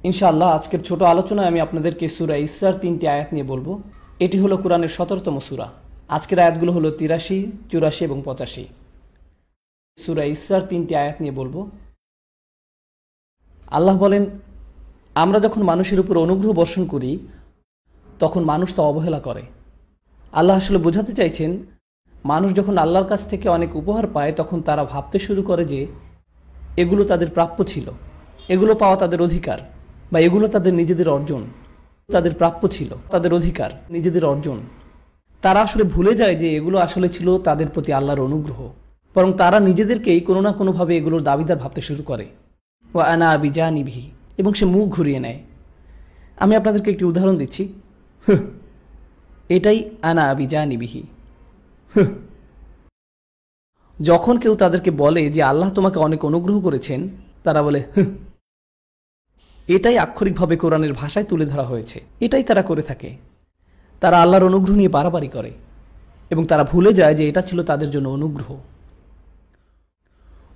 ইনশাআল্লাহ আজকের ছোট আলোচনায় আমি আপনাদেরকে সূরা ইসরার 3টি আয়াত নিয়ে বলবো। এটি হলো কোরআনের 17তম সূরা। আজকের আয়াতগুলো হলো 83, 84 এবং 85। সূরা ইসরার 3টি আয়াত নিয়ে বলবো। আল্লাহ বলেন, আমরা যখন মানুষের উপর অনুগ্রহ বর্ষণ করি তখন মানুষ তা অবহেলা করে। আল্লাহ আসলে বোঝাতে চাইছেন, মানুষ যখন আল্লাহর কাছ থেকে অনেক উপহার পায় তখন তারা ভাবতে শুরু করে যে এগুলো তাদের প্রাপ্য ছিল, এগুলো পাওয়া তাদের অধিকার, বা এগুলো তাদের নিজেদের অর্জন। তাদের প্রাপ্য ছিল, তাদের অধিকার, নিজেদের অর্জন। তারা আসলে ভুলে যায় যে এগুলো আসলে ছিল তাদের প্রতি আল্লাহর অনুগ্রহ। বরং তারা নিজেদেরকেই কোনো না কোনোভাবে এগুলোর দাবিদার ভাবতে শুরু করে। ওয়া আনা বিজানিবিহি, এবং সে মুখ ঘুরিয়ে নেয়। আমি আপনাদেরকে একটি উদাহরণ দিচ্ছি। এটাই আনা বিজানিবিহি। যখন কেউ তাদেরকে বলে যে আল্লাহ তোমাকে অনেক অনুগ্রহ করেছেন, তারা বলে এটাই আক্ষরিকভাবে কোরআনের ভাষায় তুলে ধরা হয়েছে। এটাই তারা করে থাকে। তারা আল্লাহর অনুগ্রহ নিয়ে বাড়াবাড়ি করে এবং তারা ভুলে যায় যে এটা ছিল তাদের জন্য অনুগ্রহ।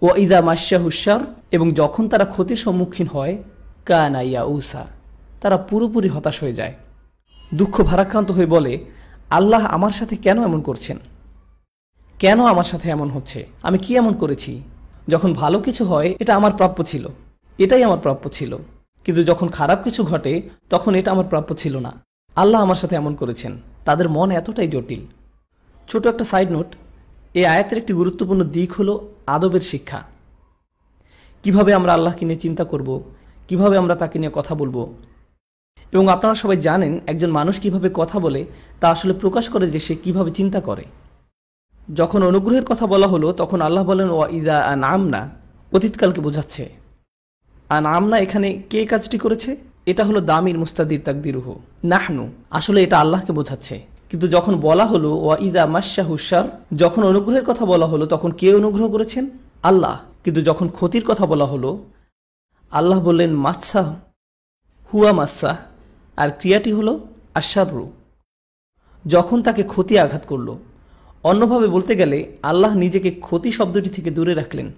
ও ইদা মাশা হুসার, এবং যখন তারা ক্ষতির সম্মুখীন হয়, কানা ইয়াউসা, তারা পুরোপুরি হতাশ হয়ে যায়, দুঃখ ভারাক্রান্ত হয়ে বলে, আল্লাহ আমার সাথে কেন এমন করছেন? কেন আমার সাথে এমন হচ্ছে? আমি কি এমন করেছি? যখন ভালো কিছু হয় এটা আমার প্রাপ্য ছিল, এটাই আমার প্রাপ্য ছিল, কিন্তু যখন খারাপ কিছু ঘটে তখন এটা আমার প্রাপ্য ছিল না। আল্লাহ আমার সাথে এমন করেছেন। তাদের মন এতটাই জটিল। ছোট একটা সাইড নোট, এই আয়াতের একটি গুরুত্বপূর্ণ দিক হলো আদবের শিক্ষা। কিভাবে আমরা আল্লাহকে নিয়ে চিন্তা করব, কিভাবে আমরা তাকে নিয়ে কথা বলবো। এবং আপনারা সবাই জানেন, একজন মানুষ কিভাবে কথা বলে তা আসলে প্রকাশ করে যে সে কিভাবে চিন্তা করে। যখন অনুগ্রহের কথা বলা হলো তখন আল্লাহ বলেন ওয়া ইদা আনআমনা, অতীতকালকে বোঝাচ্ছে। আনআমনা এখানে কে কাজটি করেছে? এটা হলো দামির মুস্তাদির তাকদিরুহু নাহনু, আসলে এটা আল্লাহকে বোঝাচ্ছে। কিন্তু যখন বলা হলো ওয়া ইদা মাশাহু শার, যখন অনুগ্রহের কথা বলা হলো তখন কে অনুগ্রহ করেছেন? আল্লাহ। কিন্তু যখন ক্ষতির কথা বলা হলো, আল্লাহ বললেন মাসা হুয়া মাসা, আর ক্রিয়াটি হলো আশাররু, যখন তাকে ক্ষতি আঘাত করলো। অন্যভাবে বলতে গেলে আল্লাহ নিজেকে ক্ষতি শব্দটি থেকে দূরে রাখলেন।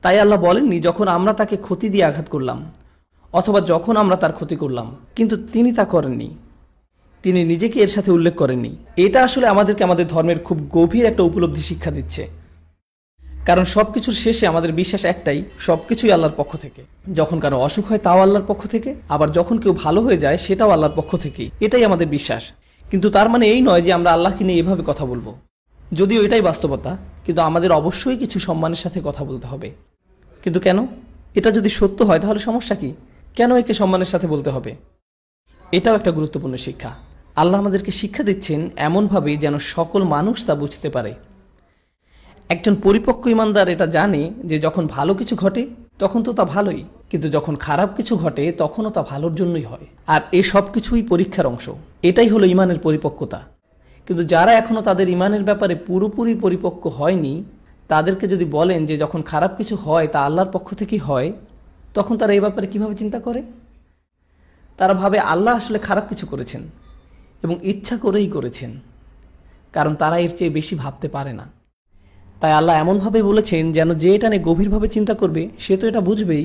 তাই আল্লাহ বলেননি যখন আমরা তাকে ক্ষতি দিয়ে আঘাত করলাম, অথবা যখন আমরা তার ক্ষতি করলাম, কিন্তু তিনি তা করেননি। তিনি নিজেকে এর সাথে উল্লেখ করেননি। এটা আসলে আমাদেরকে আমাদের ধর্মের খুব গভীর একটা উপলব্ধি শিক্ষা দিচ্ছে। কারণ সবকিছুর শেষে আমাদের বিশ্বাস একটাই, সবকিছুই আল্লাহর পক্ষ থেকে। যখন কারো অসুখ হয় তাও আল্লাহর পক্ষ থেকে, আবার যখন কেউ ভালো হয়ে যায় সেটাও আল্লাহর পক্ষ থেকেই। এটাই আমাদের বিশ্বাস। কিন্তু তার মানে এই নয় যে আমরা আল্লাহকে নিয়ে এভাবে কথা বলবো। যদিও এটাই বাস্তবতা, কিন্তু আমাদের অবশ্যই কিছু সম্মানের সাথে কথা বলতে হবে। কিন্তু কেন? এটা যদি সত্য হয় তাহলে সমস্যা কি? কেন একে সম্মানের সাথে বলতে হবে? এটাও একটা গুরুত্বপূর্ণ শিক্ষা। আল্লাহ আমাদেরকে শিক্ষা দিচ্ছেন এমনভাবে যেন সকল মানুষ তা বুঝতে পারে। একজন পরিপক্ক ইমানদার এটা জানে যে যখন ভালো কিছু ঘটে তখন তো তা ভালোই, কিন্তু যখন খারাপ কিছু ঘটে তখনও তা ভালোর জন্যই হয়। আর এই সব কিছুই পরীক্ষার অংশ। এটাই হলো ইমানের পরিপক্কতা। কিন্তু যারা এখনো তাদের ইমানের ব্যাপারে পুরোপুরি পরিপক্ক হয়নি, তাদেরকে যদি বলেন যে যখন খারাপ কিছু হয় তা আল্লাহর পক্ষ থেকেই হয়, তখন তারা এই ব্যাপারে কিভাবে চিন্তা করে? তারা ভাবে আল্লাহ আসলে খারাপ কিছু করেছেন এবং ইচ্ছা করেই করেছেন, কারণ তারা এর চেয়ে বেশি ভাবতে পারে না। তাই আল্লাহ এমনভাবে বলেছেন যেন যে এটা নিয়ে গভীরভাবে চিন্তা করবে সে তো এটা বুঝবেই,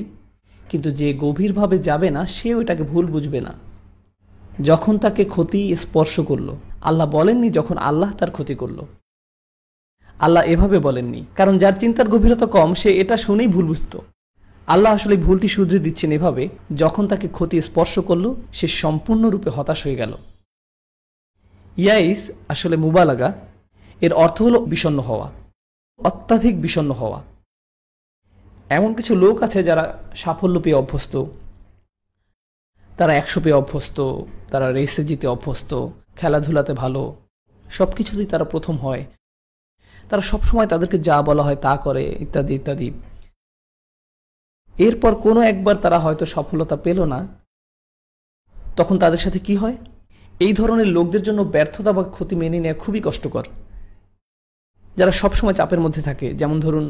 কিন্তু যে গভীরভাবে যাবে না সেও এটাকে ভুল বুঝবে না। যখন তাকে ক্ষতি স্পর্শ করলো, আল্লাহ বলেননি যখন আল্লাহ তার ক্ষতি করলো। আল্লাহ এভাবে বলেননি, কারণ যার চিন্তার গভীরতা কম সে এটা শুনেই ভুল বুঝত। আল্লাহ আসলে ভুলটি শুধরে দিচ্ছেন এভাবে, যখন তাকে ক্ষতি স্পর্শ করলো সে সম্পূর্ণরূপে হতাশ হয়ে গেল। ইয়াইস আসলে মুবালাগা, এর অর্থ হলো বিষণ্ণ হওয়া, অত্যাধিক বিষণ্ণ হওয়া। এমন কিছু লোক আছে যারা সাফল্য পেয়ে অভ্যস্ত, তারা 100 পেয়ে অভ্যস্ত, তারা রেসে জিতে অভ্যস্ত, খেলাধুলাতে ভালো, সবকিছুতেই তারা প্রথম হয়, তারা সবসময় তাদেরকে যা বলা হয় তা করে, ইত্যাদি ইত্যাদি। এরপর কোনো একবার তারা হয়তো সফলতা পেল না, তখন তাদের সাথে কি হয়? এই ধরনের লোকদের জন্য ব্যর্থতা বা ক্ষতি মেনে নেওয়া খুবই কষ্টকর। যারা সবসময় চাপের মধ্যে থাকে, যেমন ধরুন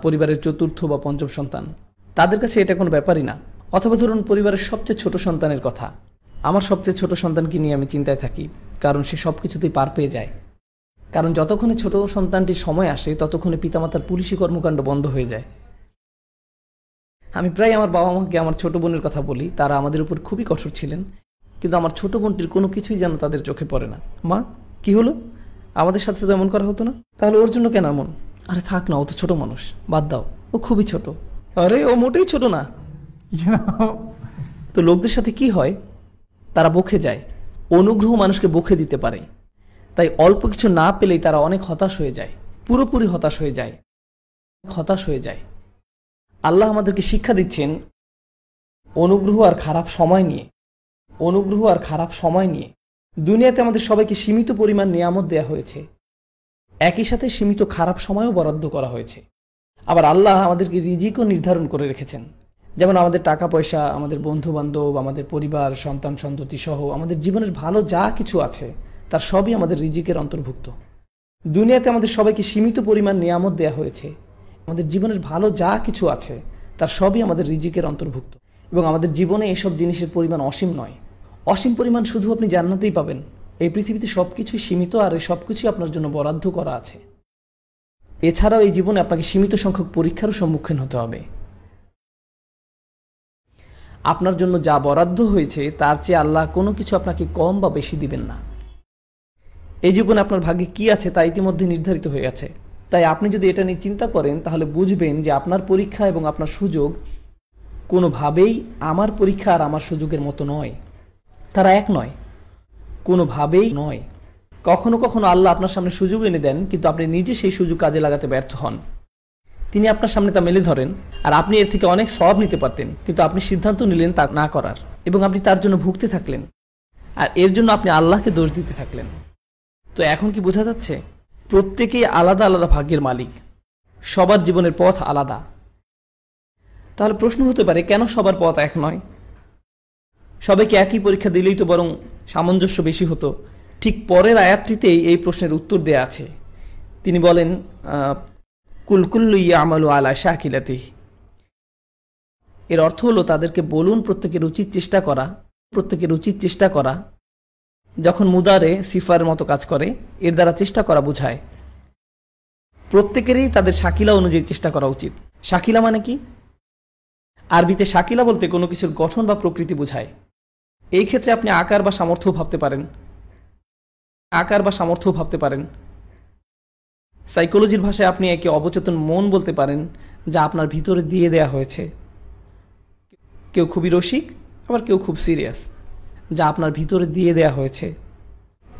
পরিবারের চতুর্থ বা পঞ্চম সন্তান, তাদের কাছে এটা কোনো ব্যাপারই না। অথবা ধরুন পরিবারের সবচেয়ে ছোট সন্তানের কথা। আমার সবচেয়ে ছোট সন্তানকে নিয়ে আমি চিন্তায় থাকি, কারণ সে সব কিছুতেই পার পেয়ে যায়। কারণ যতক্ষণে ছোট সন্তানটির সময় আসে ততক্ষণে পিতামাতার পুলিশি কর্মকাণ্ড বন্ধ হয়ে যায়। আমি প্রায় আমার বাবা মাকে আমার ছোট বোনের কথা বলি, তারা আমাদের উপর খুবই কঠোর ছিলেন, কিন্তু আমার ছোট বোনটির কোনো কিছুই যেন তাদের চোখে পড়ে না। মা, কি হলো, আমাদের সাথে তো এমন করা হতো না, তাহলে ওর জন্য কেন এমন? আরে থাক না, ও তো ছোট মানুষ, বাদ দাও, ও খুবই ছোট। আরে ও মোটেই ছোট না। তো লোকদের সাথে কি হয়, তারা বকে যায়। অনুগ্রহ মানুষকে বকে দিতে পারে, তাই অল্প কিছু না পেলেই তারা অনেক হতাশ হয়ে যায়, পুরোপুরি হতাশ হয়ে যায়। আল্লাহ আমাদেরকে শিক্ষা দিচ্ছেন অনুগ্রহ আর খারাপ সময় নিয়ে। দুনিয়াতে আমাদের সবাইকে সীমিত পরিমাণ নিয়ামত দেয়া হয়েছে, একই সাথে সীমিত খারাপ সময়ও বরাদ্দ করা হয়েছে। আবার আল্লাহ আমাদেরকে রিজিকও নির্ধারণ করে রেখেছেন, যেমন আমাদের টাকা পয়সা, আমাদের বন্ধু বান্ধব, আমাদের পরিবার, সন্তান সন্ততি সহ আমাদের জীবনের ভালো যা কিছু আছে তার সবই আমাদের রিজিকের অন্তর্ভুক্ত। দুনিয়াতে আমাদের সবাইকে সীমিত পরিমাণ নিয়ামত দেয়া হয়েছে, আমাদের জীবনের ভালো যা কিছু আছে তার সবই আমাদের রিজিকের অন্তর্ভুক্ত। এবং আমাদের জীবনে এসব জিনিসের পরিমাণ অসীম নয়, অসীম পরিমাণ শুধু আপনি জান্নাতেই পাবেন। এই পৃথিবীতে সবকিছুই সীমিত, আর এই সবকিছুই আপনার জন্য বরাদ্দ করা আছে। এছাড়াও এই জীবনে আপনাকে সীমিত সংখ্যক পরীক্ষারও সম্মুখীন হতে হবে। আপনার জন্য যা বরাদ্দ হয়েছে তার চেয়ে আল্লাহ কোনো কিছু আপনাকে কম বা বেশি দিবেন না। এই জীবনে আপনার ভাগ্যে কি আছে তা ইতিমধ্যে নির্ধারিত হয়ে আছে। তাই আপনি যদি এটা নিয়ে চিন্তা করেন তাহলে বুঝবেন যে আপনার পরীক্ষা এবং আপনার সুযোগ কোনোভাবেই আমার পরীক্ষা আর আমার সুযোগের মতো নয়, তারা এক নয়, কোনোভাবেই নয়। কখনো কখনো আল্লাহ আপনার সামনে সুযোগ এনে দেন, কিন্তু আপনি নিজে সেই সুযোগ কাজে লাগাতে ব্যর্থ হন। তিনি আপনার সামনে তা মেলে ধরেন, আর আপনি এর থেকে অনেক সওয়াব নিতে পারতেন, কিন্তু আপনি সিদ্ধান্ত নিলেন তা না করার, এবং আপনি তার জন্য ভুগতে থাকলেন, আর এর জন্য আপনি আল্লাহকে দোষ দিতে থাকলেন। তো এখন কি বোঝা যাচ্ছে, প্রত্যেকেই আলাদা আলাদা ভাগ্যের মালিক, সবার জীবনের পথ আলাদা। তাহলে প্রশ্ন হতে পারে, কেন সবার পথ এক নয়? সবাইকে একই পরীক্ষা দিলেই তো বরং সামঞ্জস্য বেশি হতো। ঠিক পরের আয়াতটিতেই এই প্রশ্নের উত্তর দেয়া আছে। তিনি বলেন, কুলকুল্লু ইয়ামালু আলা শাকিলাতিহি। এর অর্থ হলো, তাদেরকে বলুন প্রত্যেকের উচিত চেষ্টা করা। যখন মুদারে সিফার মতো কাজ করে, এর দ্বারা চেষ্টা করা বোঝায়। প্রত্যেকেরই তাদের শাকিলা অনুযায়ী চেষ্টা করা উচিত। শাকিলা মানে কি? আরবিতে শাকিলা বলতে কোনো কিছুর গঠন বা প্রকৃতি বোঝায়। এই ক্ষেত্রে আপনি আকার বা সামর্থ্য ভাবতে পারেন। সাইকোলজির ভাষায় আপনি একে অবচেতন মন বলতে পারেন, যা আপনার ভিতরে দিয়ে দেয়া হয়েছে। কেউ খুবই রসিক, আবার কেউ খুব সিরিয়াস, যা আপনার ভিতরে দিয়ে দেয়া হয়েছে।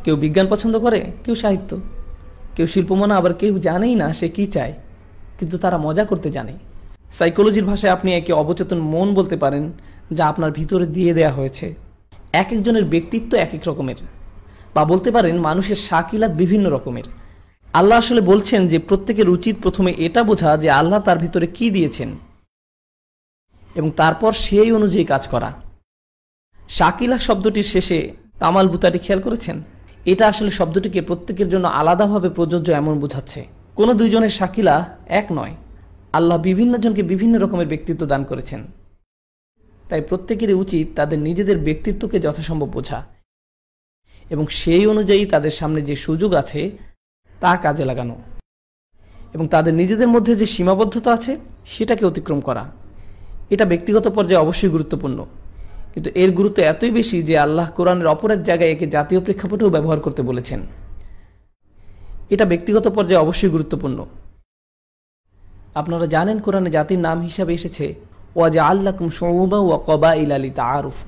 কেউ বিজ্ঞান পছন্দ করে, কেউ সাহিত্য, কেউ শিল্পমনা, আবার কেউ জানেই না সে কি চায়, কিন্তু তারা মজা করতে জানে। সাইকোলজির ভাষায় আপনি একে অবচেতন মন বলতে পারেন, যা আপনার ভিতরে দিয়ে দেয়া হয়েছে। এক একজনের ব্যক্তিত্ব এক এক রকমের, বা বলতে পারেন মানুষের শাকিলাত বিভিন্ন রকমের। আল্লাহ আসলে বলছেন যে প্রত্যেকের উচিত প্রথমে এটা বোঝা যে আল্লাহ তার ভিতরে কি দিয়েছেন, এবং তারপর সেই অনুযায়ী কাজ করা। শাকিলা শব্দটির শেষে তামাল বুতাটি খেয়াল করেছেন? এটা আসলে শব্দটিকে প্রত্যেকের জন্য আলাদাভাবে প্রযোজ্য এমন বোঝাচ্ছে। কোনো দুইজনের শাকিলা এক নয়। আল্লাহ বিভিন্ন জনকে বিভিন্ন রকমের ব্যক্তিত্ব দান করেছেন, তাই প্রত্যেকেরই উচিত তাদের নিজেদের ব্যক্তিত্বকে যথাসম্ভব বোঝা, এবং সেই অনুযায়ী তাদের সামনে যে সুযোগ আছে তা কাজে লাগানো, এবং তাদের নিজেদের মধ্যে যে সীমাবদ্ধতা আছে সেটাকে অতিক্রম করা। এটা ব্যক্তিগত পর্যায়ে অবশ্যই গুরুত্বপূর্ণ, কিন্তু এর গুরুত্ব এতই বেশি যে আল্লাহ কোরআনের অপর এক জায়গায় একে জাতীয় প্রেক্ষাপটেও ব্যবহার করতে বলেছেন। এটা ব্যক্তিগত পর্যায়ে অবশ্যই গুরুত্বপূর্ণ। আপনারা জানেন কোরআনে জাতির নাম হিসাবে এসেছে ওয়াজআল্লাকুম শুউবা ওয়া ক্বাবাইলা লিতাআরুফু।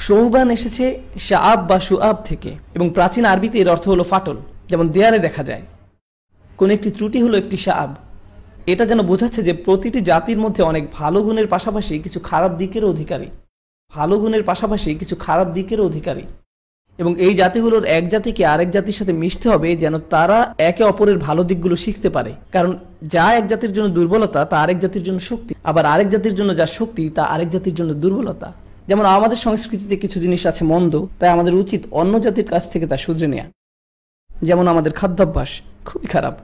শৌবান এসেছে শাআব বা শুআব থেকে, এবং প্রাচীন আরবিতে এর অর্থ হলো ফাটল, যেমন দেয়ালে দেখা যায়। কোন একটি ত্রুটি হলো একটি শাআব। এটা যেন বোঝাচ্ছে যে প্রতিটি জাতির মধ্যে অনেক ভালো গুণের পাশাপাশি কিছু খারাপ দিকেরও অধিকারী, এবং এই জাতিগুলোর এক জাতিকে আরেক জাতির সাথে মিশতে হবে যেন তারা একে অপরের ভালো দিকগুলো শিখতে পারে। কারণ যা এক জাতির জন্য দুর্বলতা তা আরেক জাতির জন্য শক্তি, আবার আরেক জাতির জন্য যা শক্তি তা আরেক জাতির জন্য দুর্বলতা। যেমন আমাদের সংস্কৃতিতে কিছু জিনিস আছে মন্দ, তাই আমাদের উচিত অন্য জাতির কাছ থেকে তা শুধরে নেওয়া। যেমন আমাদের খাদ্যাভ্যাস খুবই খারাপ,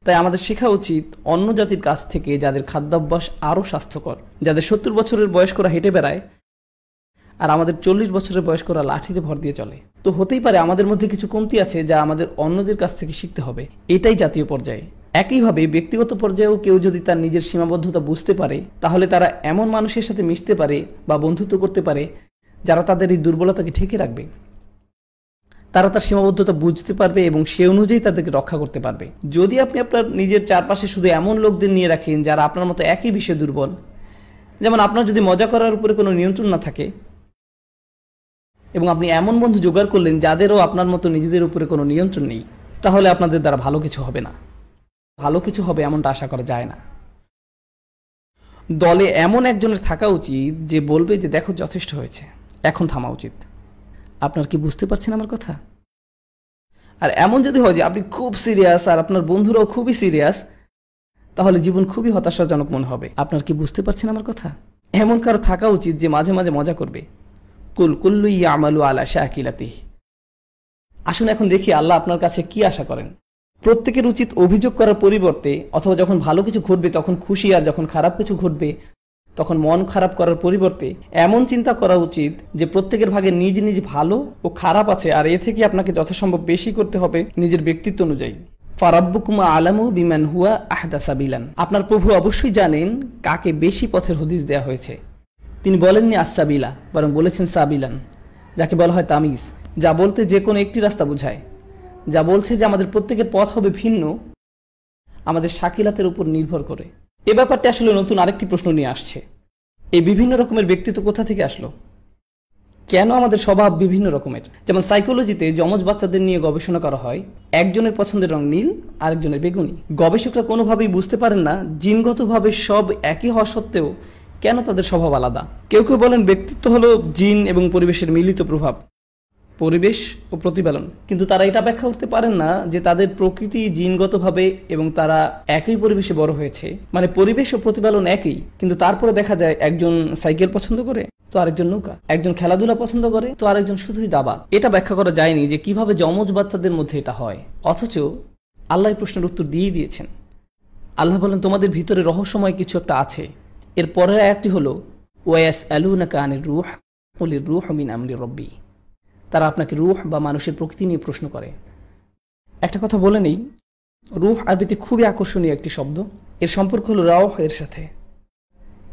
তাই আমাদের শেখা উচিত অন্য জাতির কাছ থেকে যাদের খাদ্যাভ্যাস আরও স্বাস্থ্যকর, যাদের 70 বছরের বয়স্করা হেঁটে বেড়ায় আর আমাদের 40 বছরের বয়স্করা লাঠিতে ভর দিয়ে চলে। তো হতেই পারে আমাদের মধ্যে কিছু কমতি আছে যা আমাদের অন্যদের কাছ থেকে শিখতে হবে। এটাই জাতীয় পর্যায়ে। একইভাবে ব্যক্তিগত পর্যায়েও কেউ যদি তার নিজের সীমাবদ্ধতা বুঝতে পারে, তাহলে তারা এমন মানুষের সাথে মিশতে পারে বা বন্ধুত্ব করতে পারে যারা তাদের এই দুর্বলতাকে ঠেকে রাখবে। তারা তার সীমাবদ্ধতা বুঝতে পারবে এবং সে অনুযায়ী তাদেরকে রক্ষা করতে পারবে। যদি আপনি আপনার নিজের চারপাশে শুধু এমন লোকদের নিয়ে রাখেন যারা আপনার মতো একই বিষয়ে দুর্বল, যেমন আপনার যদি মজা করার উপরে কোনো নিয়ন্ত্রণ না থাকে, এবং আপনি এমন বন্ধু জোগাড় করলেন যাদেরও আপনার মতো নিজেদের উপরে কোনো নিয়ন্ত্রণ নেই, তাহলে আপনাদের দ্বারা ভালো কিছু হবে না। ভালো কিছু হবে এমনটা আশা করা যায় না। দলে এমন একজনের থাকা উচিত যে বলবে যে দেখো যথেষ্ট হয়েছে, এখন থামা উচিত। আপনার কি বুঝতে পারছেন আমার কথা? আর এমন যদি হয় যে আপনি খুব সিরিয়াস আর আপনার বন্ধুরাও খুবই সিরিয়াস, তাহলে জীবন খুবই হতাশাজনক মনে হবে। আপনার কি বুঝতে পারছেন আমার কথা? এমন কারো থাকা উচিত যে মাঝে মাঝে মজা করবে। কুল কুল্লু ইয়ামালু আলা শাকিলাতিহি। আসুন এখন দেখি আল্লাহ আপনার কাছে কি আশা করেন। প্রত্যেকের উচিত অভিযোগ করার পরিবর্তে, অথবা যখন ভালো কিছু ঘটবে তখন খুশি, আর যখন খারাপ কিছু ঘটবে তখন মন খারাপ করার পরিবর্তে এমন চিন্তা করা উচিত যে প্রত্যেকের ভাগে নিজ নিজ ভালো ও খারাপ আছে, আর এ থেকে আপনাকে যথাসম্ভব বেশি করতে হবে নিজের ব্যক্তিত্ব অনুযায়ী। ফারাব্বুকুম আলামু বিমান হুয়া আহদা সাবিলান। আপনার প্রভু অবশ্যই জানেন কাকে বেশি পথের হদিস দেওয়া হয়েছে। তিনি বলেননি আসসাবিলা, বরং বলেছেন সাবিলান, যাকে বলা হয় তামিজ, যা বলতে যে কোনো একটি রাস্তা বোঝায়, যা বলছে যে আমাদের প্রত্যেকের পথ হবে ভিন্ন আমাদের শাকিলাতের উপর নির্ভর করে। এ ব্যাপারটা আসলে নতুন আরেকটি প্রশ্ন নিয়ে আসছে। এই বিভিন্ন রকমের ব্যক্তিত্ব কোথা থেকে আসলো? কেন আমাদের স্বভাব বিভিন্ন রকমের? যেমন সাইকোলজিতে যমজ বাচ্চাদের নিয়ে গবেষণা করা হয়, একজনের পছন্দের রং নীল, আরেকজনের বেগুনি। গবেষকরা কোনোভাবেই বুঝতে পারেন না জিনগতভাবে সব একই হওয়া সত্ত্বেও কেন তাদের স্বভাব আলাদা। কেউ কেউ বলেন ব্যক্তিত্ব হলো জিন এবং পরিবেশের মিলিত প্রভাব, পরিবেশ ও প্রতিপালন। কিন্তু তারা এটা ব্যাখ্যা করতে পারেন না যে তাদের প্রকৃতি জিনগতভাবে এবং তারা একই পরিবেশে বড় হয়েছে, মানে পরিবেশ ও প্রতিপালন একই, কিন্তু তারপরে দেখা যায় একজন সাইকেল পছন্দ করে তো আরেকজন নৌকা, একজন খেলাধুলা পছন্দ করে তো আরেকজন শুধুই দাবা। এটা ব্যাখ্যা করা যায়নি যে কিভাবে যমজ বাচ্চাদের মধ্যে এটা হয়, অথচ আল্লাহ এই প্রশ্নের উত্তর দিয়ে দিয়েছেন। আল্লাহ বলেন তোমাদের ভিতরে রহস্যময় কিছু একটা আছে। এর পরের আয়াতটি হলো ওয়ায়াসআলুনাকা আনির রূহ কুলির রূহু মিন আমরি রাব্বি। তারা আপনাকে রূহ বা মানুষের প্রকৃতি নিয়ে প্রশ্ন করে। একটা কথা বলে নেই, রূহ আরবিতে খুবই আকর্ষণীয় একটি শব্দ। এর সম্পর্ক হলো রাওহ এর সাথে,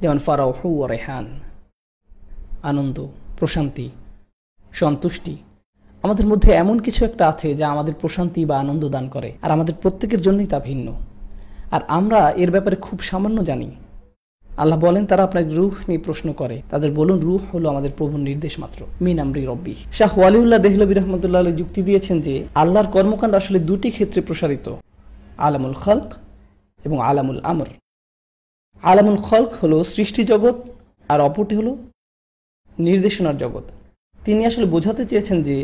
যেমন ফারাউহু ওয়া রায়হান, আনন্দ, প্রশান্তি, সন্তুষ্টি। আমাদের মধ্যে এমন কিছু একটা আছে যা আমাদের প্রশান্তি বা আনন্দ দান করে, আর আমাদের প্রত্যেকের জন্যই তা ভিন্ন, আর আমরা এর ব্যাপারে খুব সামান্য জানি। আল্লাহ বলেন তারা আপনার রূহ নিয়ে প্রশ্ন করে, তাদের বলুন রূহ হলো আমাদের প্রভুর নির্দেশ মাত্র, মিন আমরি রব্বি। শাহ ওয়ালিউল্লাহ দেহলভী রহমতুল্লাহ আলাইহি যুক্তি দিয়েছেন যে আল্লাহর কর্মকাণ্ড আসলে দুটি ক্ষেত্রে প্রসারিত, আলামুল খালক এবং আলামুল আমর। আলামুল খালক হলো সৃষ্টি জগৎ, আর অপরটি হলো নির্দেশনার জগৎ। তিনি আসলে বোঝাতে চেয়েছেন যে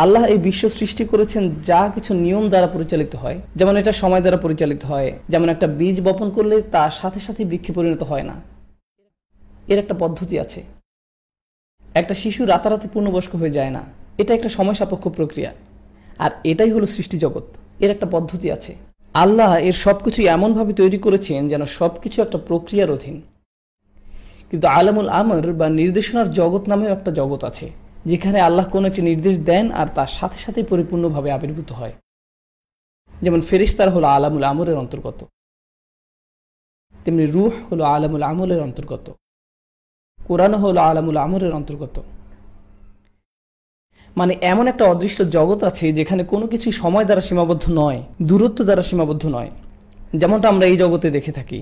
আল্লাহ এই বিশ্ব সৃষ্টি করেছেন যা কিছু নিয়ম দ্বারা পরিচালিত হয়, যেমন এটা সময় দ্বারা পরিচালিত হয়। যেমন একটা বীজ বপন করলে তার সাথে সাথে বৃক্ষে পরিণত হয় না, এর একটা পদ্ধতি আছে। একটা শিশু রাতারাতি পূর্ণবয়স্ক হয়ে যায় না, এটা একটা সময় সাপেক্ষ প্রক্রিয়া। আর এটাই হলো সৃষ্টি জগৎ, এর একটা পদ্ধতি আছে। আল্লাহ এর সবকিছু এমনভাবে তৈরি করেছেন যেন সবকিছু একটা প্রক্রিয়ার অধীন। কিন্তু আলামুল আমর বা নির্দেশনার জগৎ নামেও একটা জগৎ আছে, যেখানে আল্লাহ কোন একটি নির্দেশ দেন আর তার সাথে সাথে পরিপূর্ণভাবে আবির্ভূত হয়। যেমন ফেরেশতারা হলো আলামুল আমরের অন্তর্গত, তেমনি রূহ হলো আলামুল আমলের অন্তর্গত, কোরআন হলো আলামুল আমরের অন্তর্গত। মানে এমন একটা অদৃশ্য জগৎ আছে যেখানে কোনো কিছু সময় দ্বারা সীমাবদ্ধ নয়, দূরত্ব দ্বারা সীমাবদ্ধ নয়, যেমনটা আমরা এই জগতে দেখে থাকি।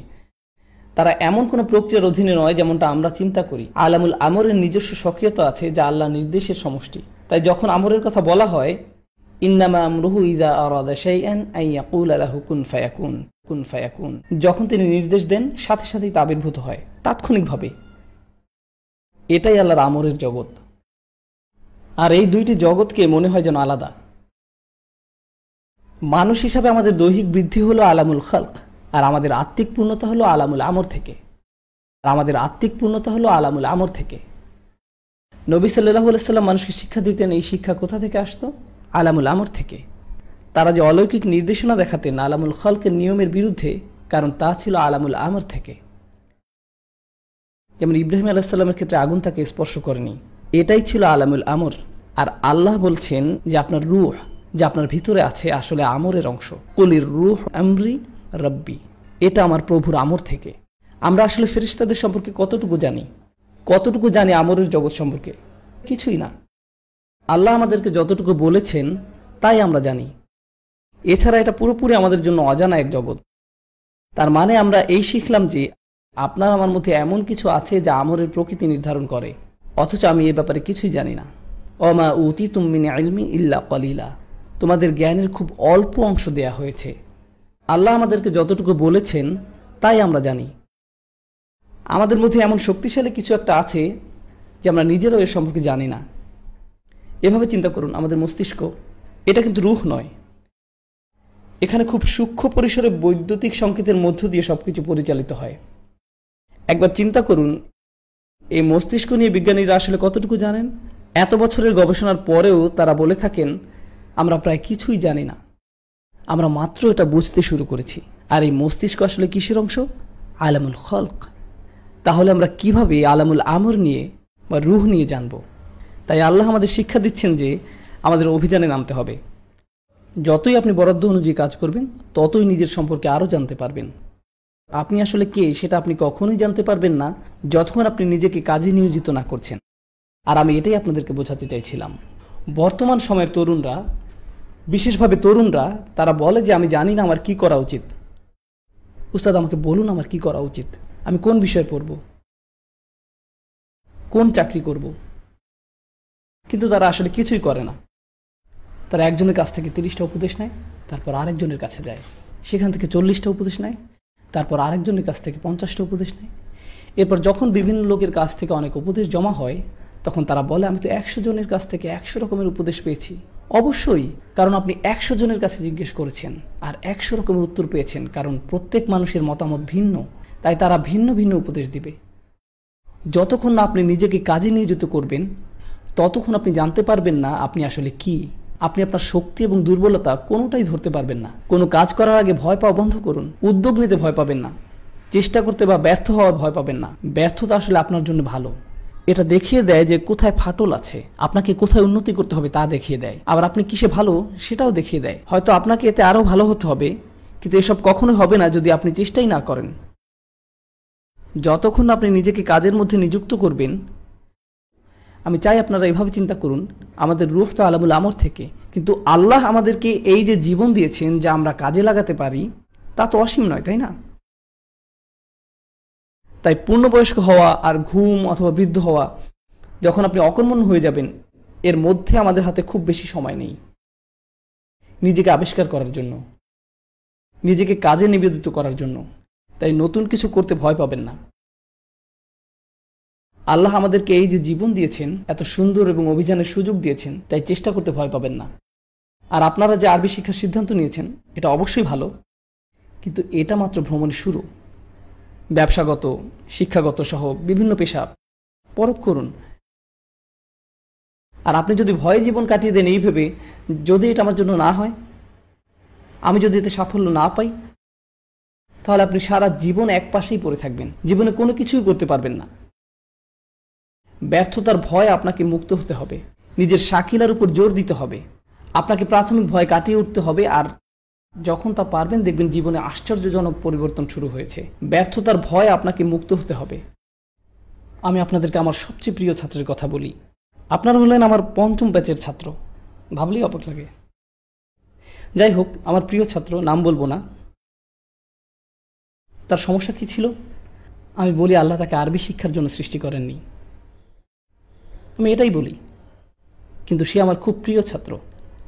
তারা এমন কোনো প্রক্রিয়ার অধীনে নয় যেমনটা আমরা চিন্তা করি। আলামুল আমরের নিজস্ব সক্রিয়তা আছে যা আল্লাহ নির্দেশের সমষ্টি। তাই যখন আমরের কথা বলা হয়, ইন্নামা আমরুহু ইযা আরাদা শাইআন আন ইয়াকুলা লাহু কুন ফায়াকুন, কুন ফায়াকুন। যখন তিনি নির্দেশ দেন সাথে সাথেই তা আবির্ভূত হয় তাৎক্ষণিকভাবে। এটাই আল্লাহর আমরের জগৎ। আর এই দুইটি জগৎকে মনে হয় যেন আলাদা। মানুষ হিসাবে আমাদের দৈহিক বৃদ্ধি হলো আলামুল খালক, আর আমাদের আত্মিক পূর্ণতা হলো আলামুল আমর থেকে। নবী সাল্লাল্লাহু আলাইহি সাল্লাম মানুষকে শিক্ষা দিতেন, এই শিক্ষা কোথা থেকে আসতো? আলামুল আমর থেকে। তারা যে অলৌকিক নির্দেশনা দেখাতেন আলামুল খালকের নিয়মের বিরুদ্ধে, কারণ তা ছিল আলামুল আমর থেকে। যেমন ইব্রাহিম আলাইহিস সালামের ক্ষেত্রে আগুন তাকে স্পর্শ করেনি, এটাই ছিল আলামুল আমর। আর আল্লাহ বলছেন যে আপনার রূহ, যা আপনার ভিতরে আছে, আসলে আমরের অংশ। কুলির রূহ আমরি রব্বি, এটা আমার প্রভুর আমর থেকে। আমরা আসলে ফেরেশতাদের সম্পর্কে কতটুকু জানি আমরের জগৎ সম্পর্কে? কিছুই না। আল্লাহ আমাদেরকে যতটুকু বলেছেন তাই আমরা জানি। এছাড়া এটা পুরোপুরি আমাদের জন্য অজানা এক জগৎ। তার মানে আমরা এই শিখলাম যে আপনার আমার মধ্যে এমন কিছু আছে যা আমরের প্রকৃতি নির্ধারণ করে, অথচ আমি এ ব্যাপারে কিছুই জানি না। ওমা উতিতুম মিন ইলমি ইল্লা কলিলা, তোমাদের জ্ঞানের খুব অল্প অংশ দেয়া হয়েছে। আল্লাহ আমাদেরকে যতটুকু বলেছেন তাই আমরা জানি। আমাদের মধ্যে এমন শক্তিশালী কিছু একটা আছে যে আমরা নিজেরাও এর সম্পর্কে জানি না। এভাবে চিন্তা করুন, আমাদের মস্তিষ্ক, এটা কিন্তু রূহ নয়। এখানে খুব সূক্ষ্ম পরিসরে বৈদ্যুতিক সংকেতের মধ্য দিয়ে সবকিছু পরিচালিত হয়। একবার চিন্তা করুন, এই মস্তিষ্ক নিয়ে বিজ্ঞানীরা আসলে কতটুকু জানেন। এত বছরের গবেষণার পরেও তারা বলে থাকেন আমরা প্রায় কিছুই জানি না, আমরা মাত্র এটা বুঝতে শুরু করেছি। আর এই মস্তিষ্ক আসলে কিসের অংশ? আলামুল খলক। তাহলে আমরা কিভাবে আলামুল আমর নিয়ে বা রূহ নিয়ে জানব? তাই আল্লাহ আমাদের শিক্ষা দিচ্ছেন যে আমাদের অভিযানে নামতে হবে। যতই আপনি বরাদ্দ অনুযায়ী কাজ করবেন ততই নিজের সম্পর্কে আরও জানতে পারবেন। আপনি আসলে কে সেটা আপনি কখনোই জানতে পারবেন না যতক্ষণ আপনি নিজেকে কাজে নিয়োজিত না করছেন। আর আমি এটাই আপনাদেরকে বোঝাতে চাইছিলাম। বর্তমান সময়ের তরুণরা, বিশেষভাবে তরুণরা, তারা বলে যে আমি জানি না আমার কি করা উচিত। উস্তাদ আমাকে বলুন আমার কি করা উচিত, আমি কোন বিষয়ে পড়ব, কোন চাকরি করব। কিন্তু তারা আসলে কিছুই করে না। তারা একজনের কাছ থেকে 30টা উপদেশ নেয়, তারপর আরেকজনের কাছে যায়, সেখান থেকে 40টা উপদেশ নেয়, তারপর আরেকজনের কাছ থেকে 50টা উপদেশ নেয়। এরপর যখন বিভিন্ন লোকের কাছ থেকে অনেক উপদেশ জমা হয় তখন তারা বলে আমি তো 100 জনের কাছ থেকে 100 রকমের উপদেশ পেয়েছি। অবশ্যই, কারণ আপনি 100 জনের কাছে জিজ্ঞেস করেছেন আর 100 রকমের উত্তর পেয়েছেন, কারণ প্রত্যেক মানুষের মতামত ভিন্ন, তাই তারা ভিন্ন ভিন্ন উপদেশ দিবে। যতক্ষণ না আপনি নিজেকে কাজে নিয়োজিত করবেন ততক্ষণ আপনি জানতে পারবেন না আপনি আসলে কি। আপনি আপনার শক্তি এবং দুর্বলতা কোনোটাই ধরতে পারবেন না। কোনো কাজ করার আগে ভয় পাওয়া বন্ধ করুন। উদ্যোগ নিতে ভয় পাবেন না, চেষ্টা করতে বা ব্যর্থ হওয়ার ভয় পাবেন না। ব্যর্থতা আসলে আপনার জন্য ভালো। এটা দেখিয়ে দেয় যে কোথায় ফাটল আছে, আপনাকে কোথায় উন্নতি করতে হবে তা দেখিয়ে দেয়। আবার আপনি কিসে ভালো সেটাও দেখিয়ে দেয়। হয়তো আপনাকে এতে আরও ভালো হতে হবে, কিন্তু এসব কখনোই হবে না যদি আপনি চেষ্টাই না করেন। যতক্ষণ আপনি নিজেকে কাজের মধ্যে নিযুক্ত করবেন, আমি চাই আপনারা এভাবে চিন্তা করুন, আমাদের রূহ তো আলামুল আমর থেকে, কিন্তু আল্লাহ আমাদেরকে এই যে জীবন দিয়েছেন যা আমরা কাজে লাগাতে পারি তা তো অসীম নয়, তাই না? তাই পূর্ণবয়স্ক হওয়া আর ঘুম অথবা বৃদ্ধ হওয়া, যখন আপনি অকর্মণ্য হয়ে যাবেন, এর মধ্যে আমাদের হাতে খুব বেশি সময় নেই নিজেকে আবিষ্কার করার জন্য, নিজেকে কাজে নিবেদিত করার জন্য। তাই নতুন কিছু করতে ভয় পাবেন না। আল্লাহ আমাদেরকে এই যে জীবন দিয়েছেন, এত সুন্দর এবং অভিযানের সুযোগ দিয়েছেন, তাই চেষ্টা করতে ভয় পাবেন না। আর আপনারা যে আরবি শিক্ষার সিদ্ধান্ত নিয়েছেন এটা অবশ্যই ভালো, কিন্তু এটা মাত্র ভ্রমণের শুরু। ব্যবসাগত, শিক্ষাগত সহ বিভিন্ন পেশা পরখ করুন। আর আপনি যদি ভয়ে জীবন কাটিয়ে দেন এই ভেবে যদি এটা আমার জন্য না হয়, আমি যদি এতে সাফল্য না পাই, তাহলে আপনি সারা জীবন এক পাশেই পড়ে থাকবেন, জীবনে কোনো কিছুই করতে পারবেন না। ব্যর্থতার ভয় আপনাকে মুক্ত হতে হবে, নিজের শাকিলার উপর জোর দিতে হবে, আপনাকে প্রাথমিক ভয় কাটিয়ে উঠতে হবে। আর যখন তা পারবেন দেখবেন জীবনে আশ্চর্যজনক পরিবর্তন শুরু হয়েছে। ব্যর্থতার ভয় আপনাকে মুক্ত হতে হবে। আমি আপনাদেরকে আমার সবচেয়ে প্রিয় ছাত্রের কথা বলি। আপনারা হলেন আমার 5ম ব্যাচের ছাত্র, ভাবলেই অবাক লাগে। যাই হোক, আমার প্রিয় ছাত্র, নাম বলবো না, তার সমস্যা কি ছিল? আমি বলি আল্লাহ তাকে আরবি শিক্ষার জন্য সৃষ্টি করেননি, আমি এটাই বলি। কিন্তু সে আমার খুব প্রিয় ছাত্র,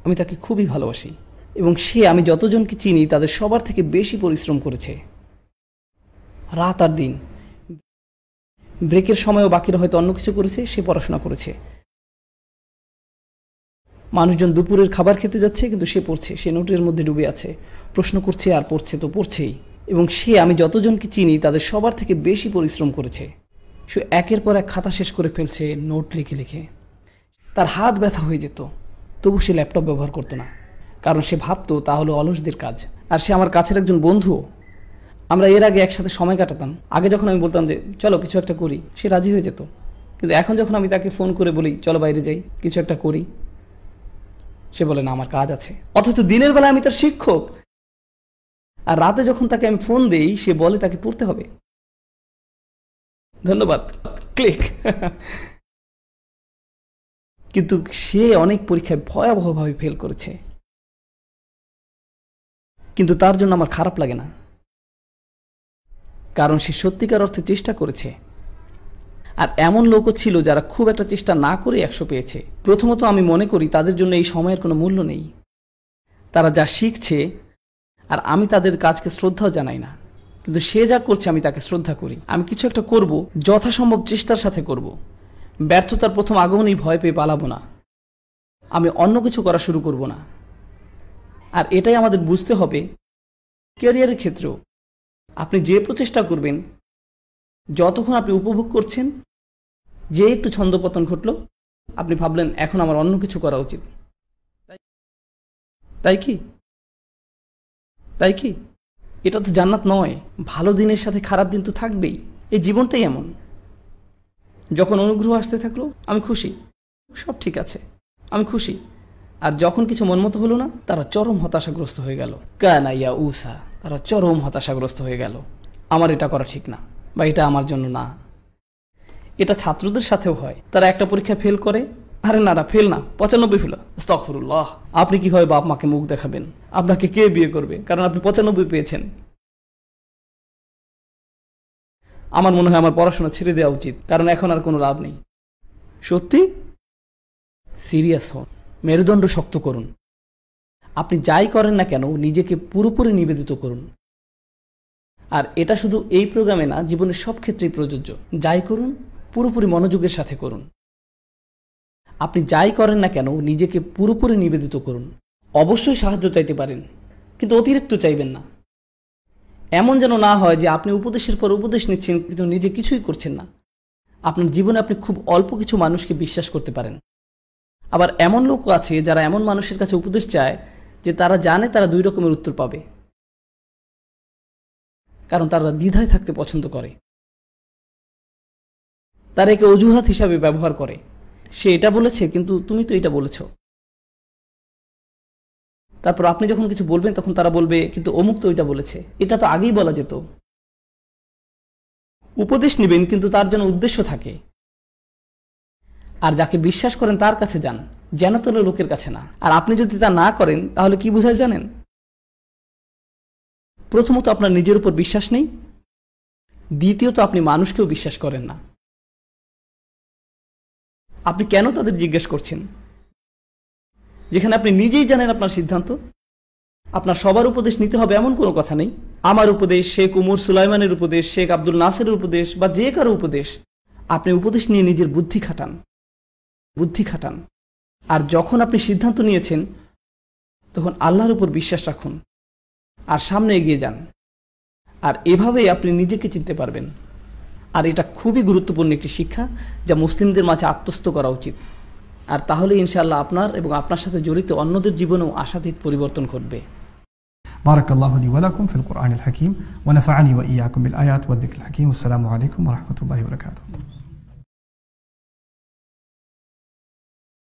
আমি তাকে খুবই ভালোবাসি, এবং সে, আমি যতজনকে চিনি তাদের সবার থেকে বেশি পরিশ্রম করেছে, রাত আর দিন। ব্রেকের সময়ও বাকিরা হয়তো অন্য কিছু করেছে, সে পড়াশোনা করেছে। মানুষজন দুপুরের খাবার খেতে যাচ্ছে কিন্তু সে পড়ছে, সে নোটের মধ্যে ডুবে আছে, প্রশ্ন করছে আর পড়ছে তো পড়ছেই। এবং সে, আমি যতজনকে চিনি তাদের সবার থেকে বেশি পরিশ্রম করেছে। সে একের পর এক খাতা শেষ করে ফেলছে নোট লিখে লিখে। তার হাত ব্যথা হয়ে যেত, তবু সে ল্যাপটপ ব্যবহার করতো না, কারণ সে ভাবতো তা হলো অলসদের কাজ। আর সে আমার কাছের একজন বন্ধু, আমরা এর আগে একসাথে সময় কাটাতাম। আগে যখন আমি বলতাম যে চলো কিছু একটা করি, সে রাজি হয়ে যেত। কিন্তু এখন যখন আমি তাকে ফোন করে বলি চলো বাইরে যাই কিছু একটা করি, সে বলে না আমার কাজ আছে। অথচ দিনের বেলা আমি তার শিক্ষক, আর রাতে যখন তাকে আমি ফোন দেই সে বলে তাকে পড়তে হবে। ধন্যবাদ, ক্লিক। কিন্তু সে অনেক পরীক্ষায় ভয়াবহভাবে ফেল করেছে, কিন্তু তার জন্য আমার খারাপ লাগে না, কারণ সে সত্যিকার অর্থে চেষ্টা করেছে। আর এমন লোকও ছিল যারা খুব একটা চেষ্টা না করে 100 পেয়েছে। প্রথমত আমি মনে করি তাদের জন্য এই সময়ের কোনো মূল্য নেই, তারা যা শিখছে, আর আমি তাদের কাজকে শ্রদ্ধাও জানাই না, কিন্তু সে যা করছে আমি তাকে শ্রদ্ধা করি। আমি কিছু একটা করব, যথাসম্ভব চেষ্টার সাথে করব। ব্যর্থতার প্রথম আগমনেই ভয় পেয়ে পালাবো না, আমি অন্য কিছু করা শুরু করব না। আর এটাই আমাদের বুঝতে হবে ক্যারিয়ারের ক্ষেত্রেও। আপনি যে প্রচেষ্টা করবেন, যতক্ষণ আপনি উপভোগ করছেন, যে একটু ছন্দপতন ঘটল, আপনি ভাবলেন এখন আমার অন্য কিছু করা উচিত। তাই কি? তাই কি? এটা তো জান্নাত নয়। ভালো দিনের সাথে খারাপ দিন তো থাকবেই, এই জীবনটাই এমন। যখন অনুগ্রহ আসতে থাকলো আমি খুশি, সব ঠিক আছে, আমি খুশি। আর যখন কিছু মনমতো হলো না, তারা চরম হতাশাগ্রস্ত হয়ে গেল। কানাইয়া উসা, তারা চরম হতাশাগ্রস্ত হয়ে গেল। আমার এটা করা ঠিক না, বা এটা আমার জন্য না। এটা ছাত্রদের সাথেও হয়। তারা একটা পরীক্ষা ফেল করে, আরে না ফেল না, 95 ফেল, আস্তাগফিরুল্লাহ। আপনি কিভাবে বাপ মাকে মুখ দেখাবেন? আপনাকে কে বিয়ে করবে কারণ আপনি 95 পেয়েছেন? আমার মনে হয় আমার পড়াশোনা ছেড়ে দেওয়া উচিত, কারণ এখন আর কোনো লাভ নেই। সত্যি সিরিয়াস হন, মেরুদণ্ড শক্ত করুন। আপনি যাই করেন না কেন নিজেকে পুরোপুরি নিবেদিত করুন। আর এটা শুধু এই প্রোগ্রামে না, জীবনের সব ক্ষেত্রেই প্রযোজ্য। যাই করুন পুরোপুরি মনোযোগের সাথে করুন। আপনি যাই করেন না কেন নিজেকে পুরোপুরি নিবেদিত করুন। অবশ্যই সাহায্য চাইতে পারেন, কিন্তু অতিরিক্ত চাইবেন না। এমন যেন না হয় যে আপনি উপদেশের পর উপদেশ নিচ্ছেন কিন্তু নিজে কিছুই করছেন না। আপনার জীবনে আপনি খুব অল্প কিছু মানুষকে বিশ্বাস করতে পারেন। আবার এমন লোকও আছে যারা এমন মানুষের কাছে উপদেশ চায় যে তারা জানে তারা 2 রকমের উত্তর পাবে, কারণ তারা দ্বিধায় থাকতে পছন্দ করে। তারা একে অজুহাত হিসাবে ব্যবহার করে। সে এটা বলেছে কিন্তু তুমি তো এটা বলেছ। তারপর আপনি যখন কিছু বলবেন তখন তারা বলবে কিন্তু অমুক তো এটা বলেছে, এটা তো আগেই বলা যেত। উপদেশ নেবেন কিন্তু তার জন্য উদ্দেশ্য থাকে। আর যাকে বিশ্বাস করেন তার কাছে যান, যেন তোলে লোকের কাছে না। আর আপনি যদি তা না করেন তাহলে কি বোঝায় জানেন? প্রথমত আপনার নিজের উপর বিশ্বাস নেই, দ্বিতীয়ত আপনি মানুষকেও বিশ্বাস করেন না। আপনি কেন তাদের জিজ্ঞেস করছেন যেখানে আপনি নিজেই জানেন আপনার সিদ্ধান্ত? আপনার সবার উপদেশ নিতে হবে এমন কোনো কথা নেই। আমার উপদেশ, শেখ উমর সুলাইমানের উপদেশ, শেখ আব্দুল নাসেরের উপদেশ, বা যে কারো উপদেশ, আপনি উপদেশ নিয়ে নিজের বুদ্ধি খাটান। আর যখন আপনি সিদ্ধান্ত নিয়েছেন তখন আল্লাহর উপর বিশ্বাস রাখুন আর সামনে এগিয়ে যান। আর এভাবেই আপনি নিজেকে চিনতে পারবেন। আর এটা খুবই গুরুত্বপূর্ণ একটি শিক্ষা যা মুসলিমদের মাঝে আত্মস্থ করা উচিত। আর তাহলে ইনশাআল্লাহ আপনার এবং আপনার সাথে জড়িত অন্যদের জীবনেও আশাতীত পরিবর্তন ঘটবে। بارك الله لي ولكم في القرآن الحكيم ونفعني وإياكم بالآيات والذكر الحكيم والسلام عليكم ورحمة الله وبركاته.